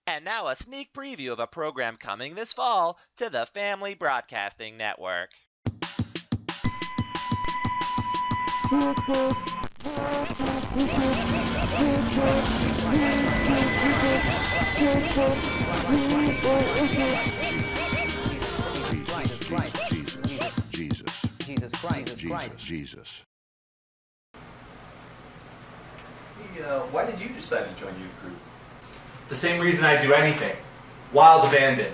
And now a sneak preview of a program coming this fall to the Family Broadcasting Network. Jesus. Why did you decide to join youth group? The same reason I do anything. Wild abandon.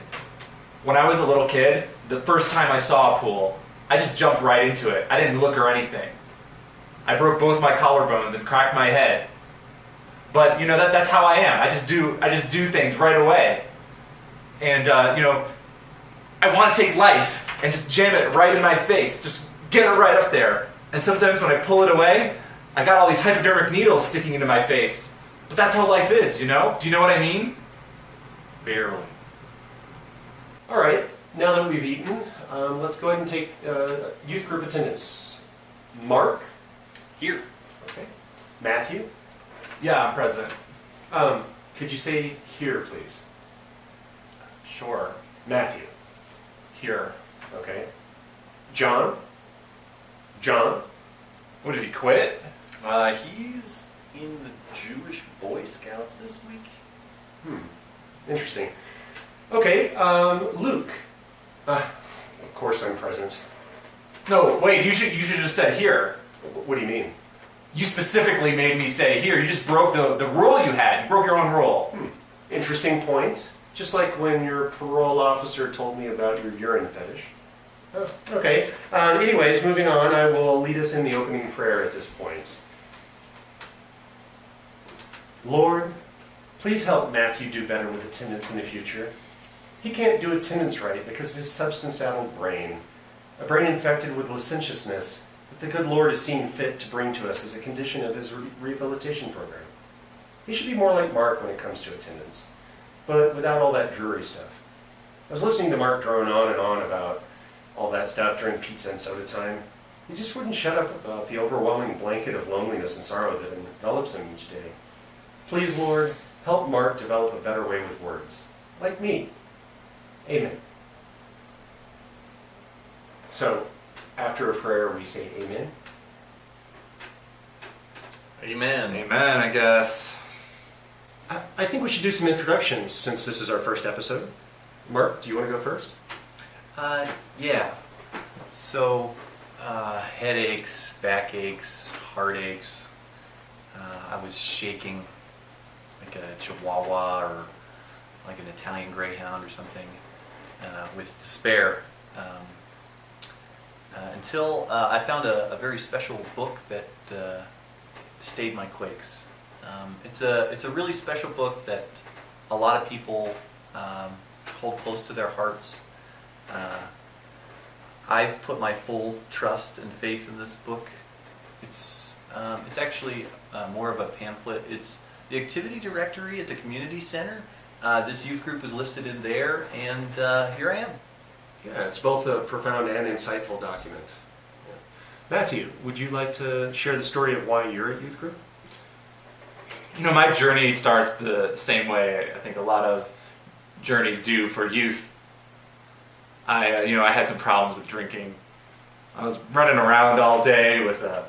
When I was a little kid, the first time I saw a pool, I just jumped right into it. I didn't look or anything. I broke both my collarbones and cracked my head. But that's how I am. I just do things right away. And I want to take life and just jam it right in my face. Just get it right up there. And sometimes when I pull it away, I got all these hypodermic needles sticking into my face. But that's how life is, Do you know what I mean? Barely. All right, now that we've eaten, let's go ahead and take youth group attendance. Mark? Here. Okay. Matthew? Yeah, I'm president. Could you say here, please? Sure. Matthew? Here. Okay. John? John? What, did he quit? He's in the Jewish Boy Scouts this week. Interesting. Okay, Luke. Of course I'm present. No, wait, you should just said here. What do you mean? You specifically made me say here. You just broke the rule you had. You broke your own rule. Interesting point. Just like when your parole officer told me about your urine fetish. Oh, okay. Anyways, moving on, I will lead us in the opening prayer at this point. Lord, please help Matthew do better with attendance in the future. He can't do attendance right because of his substance-addled brain, a brain infected with licentiousness that the good Lord has seen fit to bring to us as a condition of his rehabilitation program. He should be more like Mark when it comes to attendance, but without all that Drury stuff. I was listening to Mark drone on and on about all that stuff during pizza and soda time. He just wouldn't shut up about the overwhelming blanket of loneliness and sorrow that envelops him each day. Please, Lord, help Mark develop a better way with words, like me. Amen. So, after a prayer, we say amen. Amen. Amen, I guess. I think we should do some introductions since this is our first episode. Mark, do you want to go first? Yeah. So, headaches, backaches, heartaches. I was shaking like a chihuahua or like an Italian greyhound or something with despair until I found a very special book that stayed my quakes. It's a really special book that a lot of people hold close to their hearts. I've put my full trust and faith in this book. It's actually more of a pamphlet. It's the activity directory at the community center. This youth group is listed in there, and here I am. Yeah, it's both a profound and insightful document. Yeah. Matthew, would you like to share the story of why you're at youth group? My journey starts the same way I think a lot of journeys do for youth. I had some problems with drinking. I was running around all day with a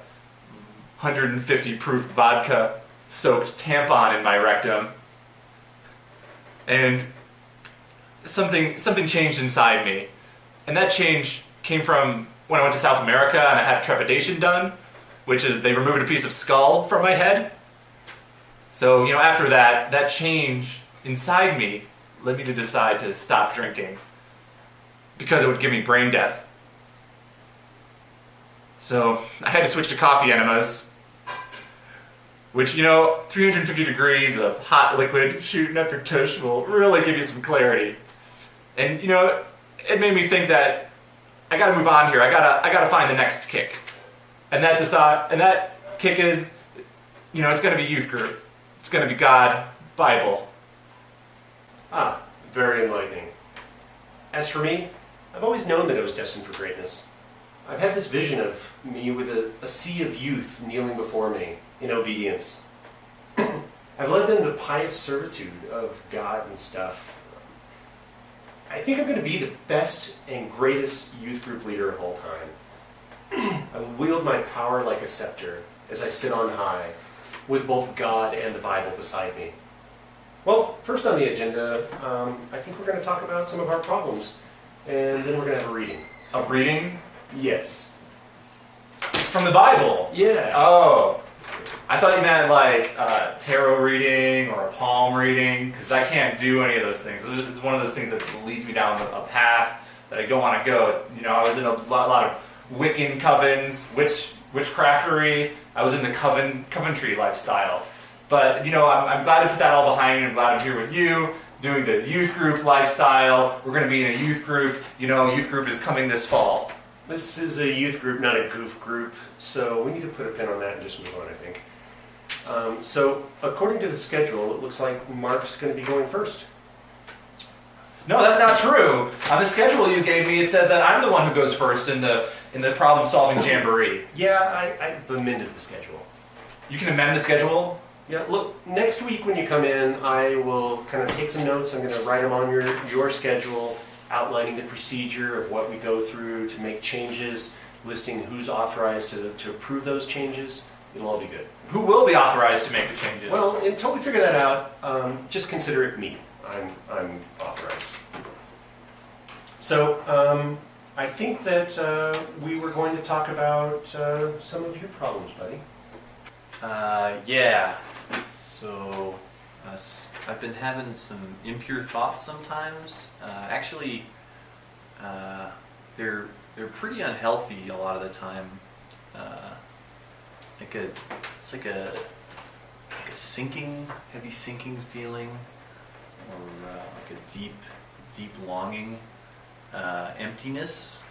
150 proof vodka soaked tampon in my rectum. And something changed inside me. And that change came from when I went to South America and I had trepidation done, which is they removed a piece of skull from my head. So, after that change inside me led me to decide to stop drinking because it would give me brain death. So I had to switch to coffee enemas, which, 350 degrees of hot liquid shooting up your tush will really give you some clarity. And, it made me think that I gotta move on here. I gotta find the next kick. And that kick is, it's gonna be youth group. It's gonna be God, Bible. Ah, very enlightening. As for me, I've always known that I was destined for greatness. I've had this vision of me with a sea of youth kneeling before me in obedience. I've led them to pious servitude of God and stuff. I think I'm going to be the best and greatest youth group leader of all time. I will wield my power like a scepter as I sit on high, with both God and the Bible beside me. Well, first on the agenda, I think we're going to talk about some of our problems, and then we're going to have a reading. A reading? Yes. From the Bible? Yeah. Oh. I thought you meant like tarot reading or a palm reading, because I can't do any of those things. It's one of those things that leads me down a path that I don't want to go. You know, I was in a lot of Wiccan covens, witchcraftery. I was in the Coventry lifestyle. But, you know, I'm glad to put that all behind me. I'm glad I'm here with you, doing the youth group lifestyle. We're going to be in a youth group. You know, youth group is coming this fall. This is a youth group, not a goof group, so we need to put a pin on that and just move on, I think. So, according to the schedule, it looks like Mark's going to be going first. No, that's not true. On the schedule you gave me, it says that I'm the one who goes first in the problem-solving jamboree. Yeah, I've amended the schedule. You can amend the schedule? Yeah, look, next week when you come in, I will kind of take some notes. I'm going to write them on your schedule, outlining the procedure of what we go through to make changes, listing who's authorized to approve those changes. It'll all be good. Who will be authorized to make the changes? Well, until we figure that out, just consider it me. I'm authorized. So, I think that we were going to talk about some of your problems, buddy. Yeah. So, I've been having some impure thoughts sometimes. Actually, they're pretty unhealthy a lot of the time. It's like a sinking, heavy sinking feeling, or like a deep longing. Emptiness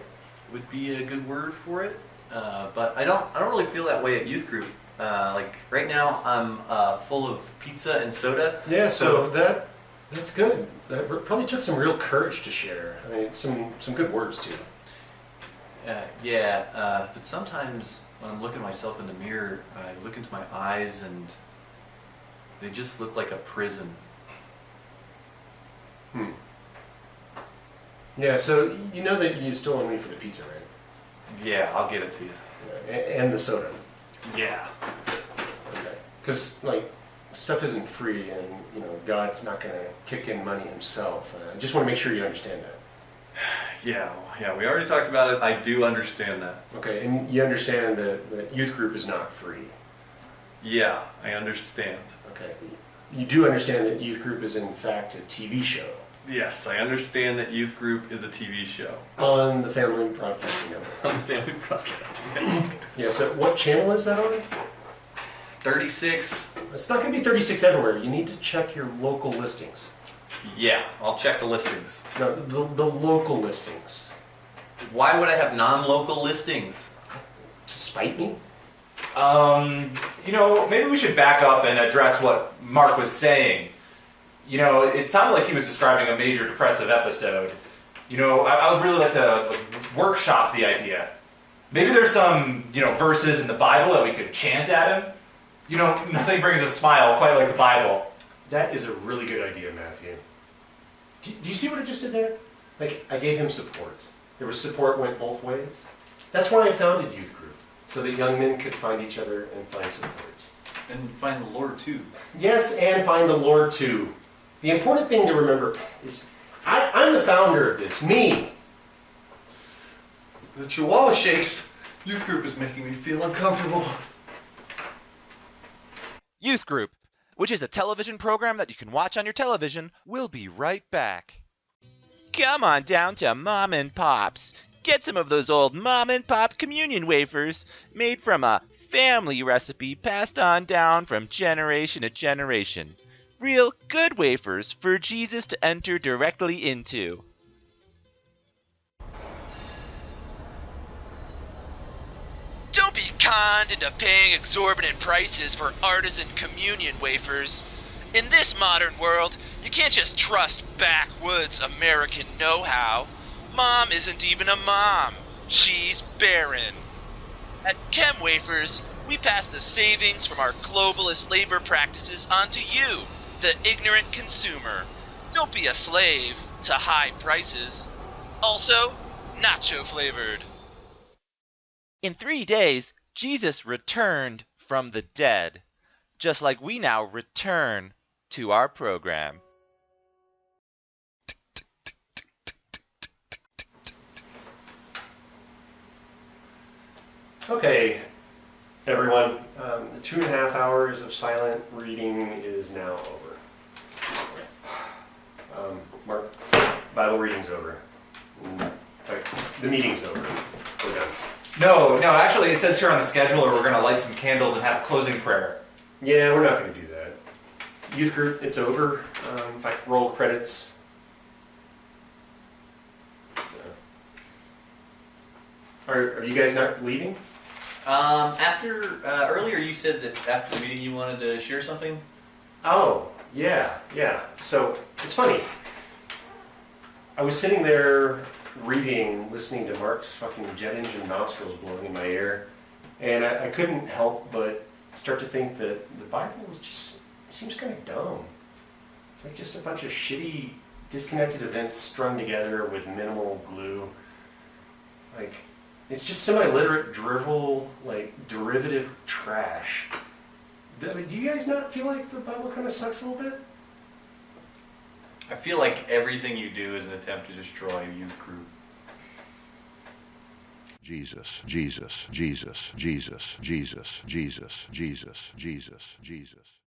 would be a good word for it. But I don't really feel that way at youth group. Like right now, I'm full of pizza and soda. Yeah, so that's good. That probably took some real courage to share. I mean, some good words too. But sometimes when I'm looking at myself in the mirror, I look into my eyes and they just look like a prison. Yeah, so you know that you still owe me for the pizza, right? Yeah, I'll get it to you. And the soda. Yeah. Okay. Because, like, stuff isn't free and, you know, God's not going to kick in money himself. I just want to make sure you understand that. Yeah, we already talked about it. I do understand that. Okay, and you understand that youth group is not free. Yeah, I understand. Okay. You do understand that youth group is, in fact, a TV show. Yes, I understand that youth group is a TV show. On the Family Broadcasting Network. On the Family Broadcasting Network. Yeah, so what channel is that on? 36. It's not going to be 36 everywhere. You need to check your local listings. Yeah, I'll check the listings. No, the local listings. Why would I have non-local listings? To spite me? You know, maybe we should back up and address what Mark was saying. You know, it sounded like he was describing a major depressive episode. You know, I would really like to workshop the idea. Maybe there's some, you know, verses in the Bible that we could chant at him. You know, nothing brings a smile quite like the Bible. That is a really good idea, Matthew. Do you see what I just did there? Like, I gave him support. There was support went both ways. That's why I founded Youth Group, so that young men could find each other and find support. And find the Lord too. Yes, and find the Lord too. The important thing to remember is I'm the founder of this, me. The Chihuahua Shakes youth group is making me feel uncomfortable. Youth Group, which is a television program that you can watch on your television, will be right back. Come on down to Mom and Pop's. Get some of those old Mom and Pop communion wafers made from a family recipe passed on down from generation to generation. Real good wafers for Jesus to enter directly into. Don't be conned into paying exorbitant prices for artisan communion wafers. In this modern world, you can't just trust backwoods American know-how. Mom isn't even a mom. She's barren. At Chem Wafers, We pass the savings from our globalist labor practices onto you, the ignorant consumer. Don't be a slave to high prices. Also, nacho flavored. In 3 days, Jesus returned from the dead, just like we now return to our program. Okay, everyone, the 2.5 hours of silent reading is now over. Mark, Bible reading's over. In fact, the meeting's over. We're done. No, actually it says here on the scheduler we're going to light some candles and have a closing prayer. Yeah, we're not going to do that. Youth group, it's over. If I could roll credits. So. Are you guys not leaving? Earlier you said that after the meeting you wanted to share something. Oh, yeah. So, it's funny. I was sitting there reading, listening to Mark's fucking jet engine nostrils blowing in my ear, and I couldn't help but start to think that the Bible seems kind of dumb. It's like just a bunch of shitty, disconnected events strung together with minimal glue. Like, it's just semi-literate drivel, like, derivative trash. Do you guys not feel like the Bible kind of sucks a little bit? I feel like everything you do is an attempt to destroy a youth group. Jesus, Jesus, Jesus, Jesus, Jesus, Jesus, Jesus, Jesus, Jesus.